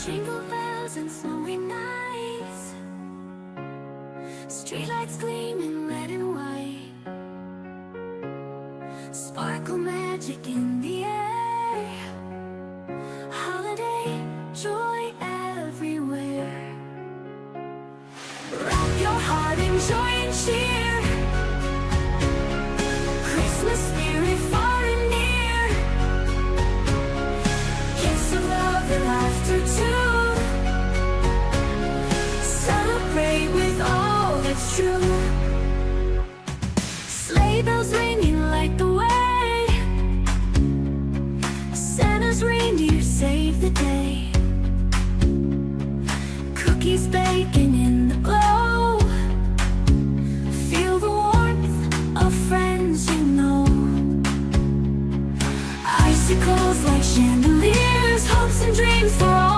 Jingle bells and snowy nights, streetlights gleaming red and white, sparkle magic in the air, holiday joy everywhere. Wrap your heart in joy and cheer, Christmas spirit far and near, gifts of love and laughter too. Celebrate with all that's true. Sleigh bells ringing light the way, Santa's reindeer save the day, cookies baking in the glow, feel the warmth of friends you know. Icicles like chandeliers, hopes and dreams for all.